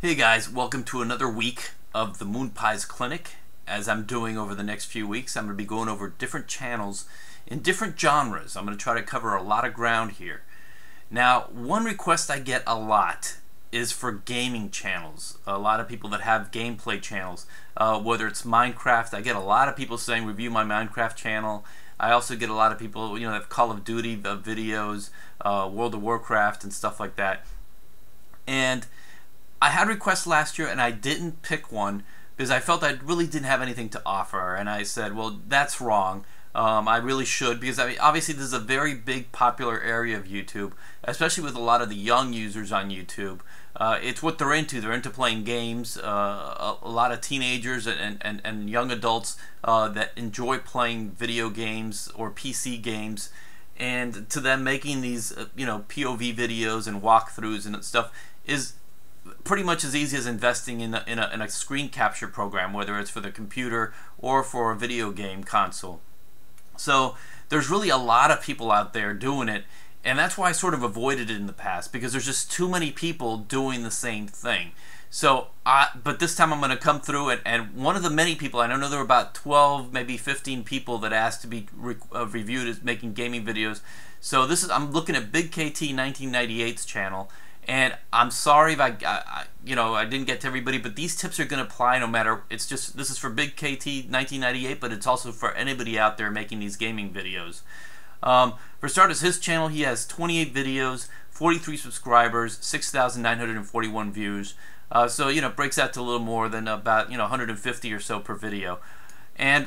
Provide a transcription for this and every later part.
Hey guys, welcome to another week of the Moon Pies Clinic. As I'm doing over the next few weeks, I'm going to be going over different channels in different genres. I'm going to try to cover a lot of ground here. Now, one request I get a lot is for gaming channels. A lot of people that have gameplay channels, whether it's Minecraft. I get a lot of people saying review my Minecraft channel. I also get a lot of people, that have Call of Duty videos, World of Warcraft and stuff like that. And I had requests last year and I didn't pick one because I felt I really didn't have anything to offer, and I said, well, that's wrong. I really should, because obviously this is a very big popular area of YouTube, especially with a lot of the young users on YouTube. It's what they're into. They're into playing games. A lot of teenagers and young adults that enjoy playing video games or PC games, and to them making these POV videos and walkthroughs and stuff is pretty much as easy as investing in a screen capture program, whether it's for the computer or for a video game console. So there's really a lot of people out there doing it, and that's why I sort of avoided it in the past, because there's just too many people doing the same thing. So, but this time I'm going to come through, and one of the many people, I know there were about 12, maybe 15 people that asked to be reviewed as making gaming videos. So I'm looking at Big KT 1998's channel. And I'm sorry if I didn't get to everybody, but these tips are going to apply no matter. This is for Big KT 1998, but it's also for anybody out there making these gaming videos. For starters, his channel, he has 28 videos, 43 subscribers, 6,941 views. So it breaks out to a little more than about 150 or so per video. And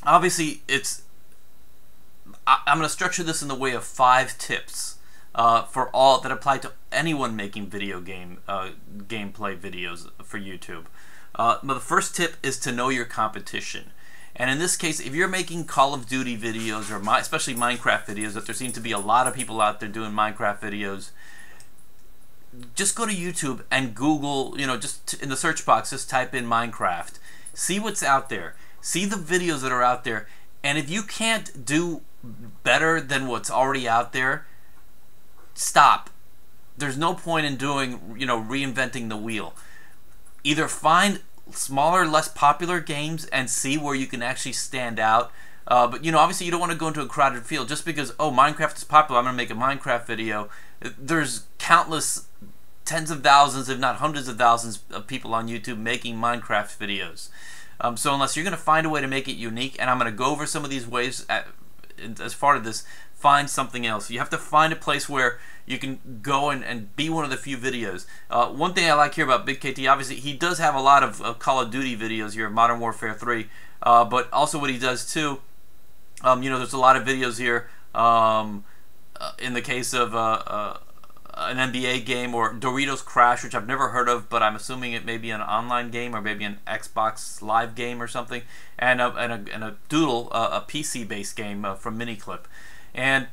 obviously, I'm going to structure this in the way of 5 tips. For all that apply to anyone making video game gameplay videos for YouTube. The first tip is to know your competition, and in this case, if you're making Call of Duty videos or especially Minecraft videos, that there seem to be a lot of people out there doing Minecraft videos, just go to YouTube and Google, just in the search box, just type in Minecraft, see what's out there, see the videos that are out there, and if you can't do better than what's already out there, stop. There's no point in doing, reinventing the wheel. Either find smaller, less popular games and see where you can actually stand out. But obviously you don't want to go into a crowded field just because, oh, Minecraft is popular, I'm going to make a Minecraft video. There's countless tens of thousands, if not hundreds of thousands of people on YouTube making Minecraft videos. So unless you're going to find a way to make it unique, and I'm going to go over some of these ways as part of this, find something else. You have to find a place where you can go and be one of the few videos. One thing I like here about Big KT, obviously he does have a lot of Call of Duty videos here, Modern Warfare 3, but also what he does too, there's a lot of videos here in the case of an NBA game or Doritos Crash, which I've never heard of, but I'm assuming it may be an online game or maybe an Xbox Live game or something, and a Doodle, a PC-based game from Miniclip. And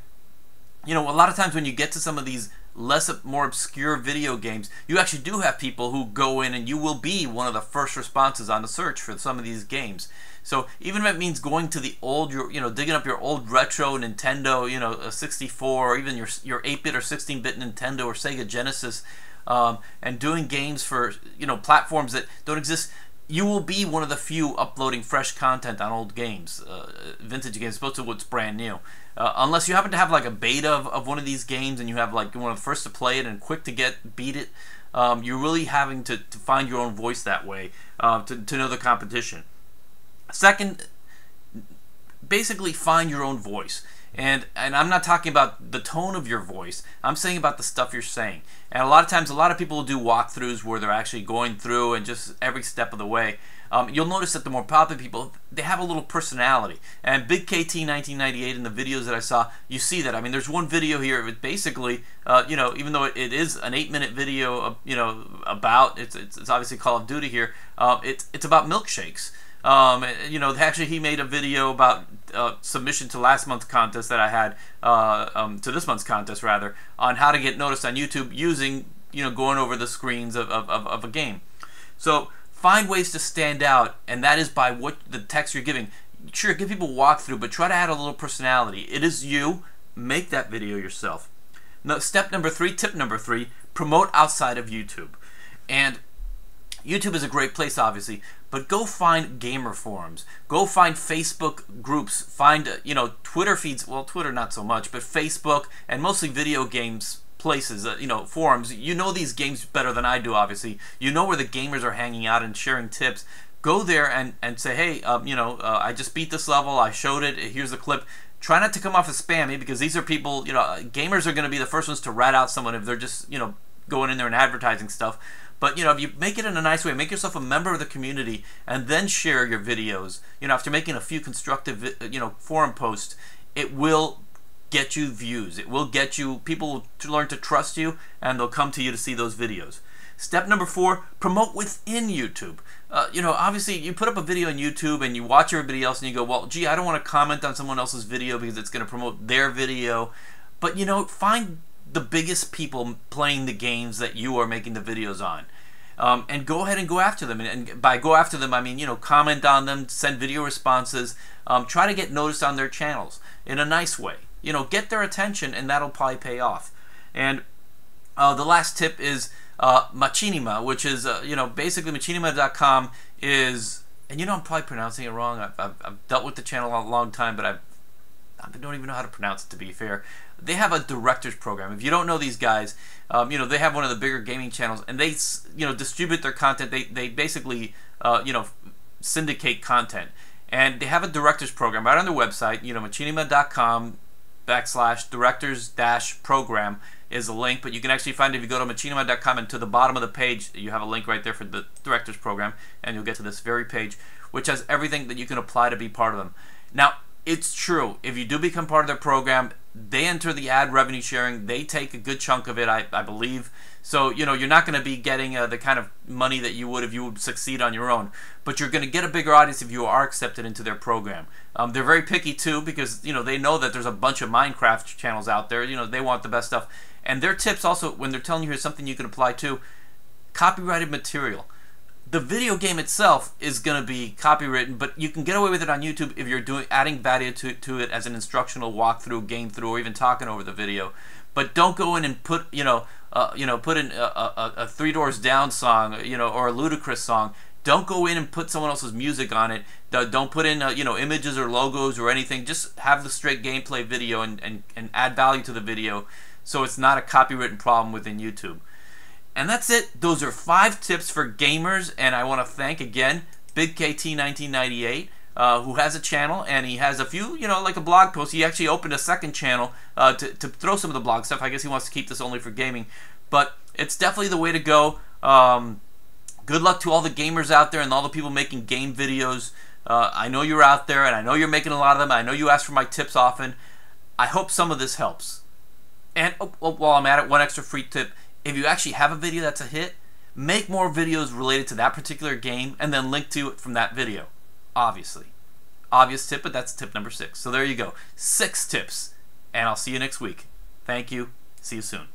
a lot of times when you get to some of these more obscure video games, you actually do have people who go in and you will be one of the first responses on the search for some of these games. So even if it means going to the old, digging up your old retro Nintendo, a 64, or even your 8-bit or 16-bit Nintendo or Sega Genesis, and doing games for platforms that don't exist, you will be one of the few uploading fresh content on old games, vintage games, opposed to what's brand new. Unless you happen to have like a beta of one of these games and you have like one of the first to play it and quick to beat it, you're really having to find your own voice that way, to know the competition. Second, basically find your own voice. And I'm not talking about the tone of your voice. I'm saying about the stuff you're saying. And a lot of times, a lot of people will do walkthroughs where they're actually going through and just every step of the way. You'll notice that the more popular people, they have a little personality. And Big KT 1998 in the videos that I saw, you see that. I mean, there's one video here. It basically, even though it is an 8-minute video, about it's obviously Call of Duty here. It's about milkshakes. Actually he made a video about submission to last month's contest that I had, to this month's contest rather, on how to get noticed on YouTube using, going over the screens of a game. So find ways to stand out, and that is by what the text you're giving. Sure, give people a walkthrough, but try to add a little personality. It is you. Make that video yourself. Now, tip number 3, promote outside of YouTube. And YouTube is a great place, obviously, but go find gamer forums. Go find Facebook groups. Find, Twitter feeds. Well, Twitter not so much, but Facebook and mostly video games places, forums. You know these games better than I do, obviously. You know where the gamers are hanging out and sharing tips. Go there and say, hey, I just beat this level. I showed it. Here's the clip. Try not to come off as spammy, because these are people, gamers are going to be the first ones to rat out someone if they're just, going in there and advertising stuff. But, if you make it in a nice way, make yourself a member of the community, and then share your videos, after making a few constructive, forum posts, it will get you views. It will get you, people will learn to trust you, and they'll come to you to see those videos. Step number 4, promote within YouTube. Obviously, you put up a video on YouTube and you watch everybody else and you go, well, gee, I don't want to comment on someone else's video because it's going to promote their video. But, find the biggest people playing the games that you are making the videos on. And go ahead and go after them. And by go after them, I mean, comment on them, send video responses, try to get noticed on their channels in a nice way. Get their attention, and that'll probably pay off. And the last tip is Machinima, which is, basically Machinima.com is, and I'm probably pronouncing it wrong. I've dealt with the channel a long time, but I don't even know how to pronounce it, to be fair. They have a director's program. If you don't know these guys, they have one of the bigger gaming channels, and they, distribute their content. They basically, syndicate content. And they have a director's program right on their website, machinima.com/directors-program is a link, but you can actually find it if you go to machinima.com, and to the bottom of the page you have a link right there for the director's program, and you'll get to this very page, which has everything that you can apply to be part of them. Now, it's true, if you do become part of their program, they enter the ad revenue sharing. They take a good chunk of it, I believe. So, you're not going to be getting the kind of money that you would if you would succeed on your own. But you're going to get a bigger audience if you are accepted into their program. They're very picky, too, because, they know that there's a bunch of Minecraft channels out there. They want the best stuff. And their tips also, when they're telling you here's something you can apply to, copyrighted material. The video game itself is going to be copywritten, but you can get away with it on YouTube if you're adding value to it as an instructional walkthrough, game through, or even talking over the video. But don't go in and put put in a Three Doors Down song, or a Ludacris song. Don't go in and put someone else's music on it. Don't put in images or logos or anything. Just have the straight gameplay video and add value to the video, so it's not a copywritten problem within YouTube. And that's it. Those are 5 tips for gamers, and I want to thank again Big KT1998, who has a channel, and he has a few, like a blog post. He actually opened a second channel to throw some of the blog stuff. I guess he wants to keep this only for gaming, but it's definitely the way to go. Good luck to all the gamers out there and all the people making game videos. I know you're out there, and I know you're making a lot of them. I know you ask for my tips often. I hope some of this helps. And while I'm at it, one extra free tip. If you actually have a video that's a hit, make more videos related to that particular game and then link to it from that video. Obviously. Obvious tip, but that's tip number 6. So there you go. 6 tips. And I'll see you next week. Thank you. See you soon.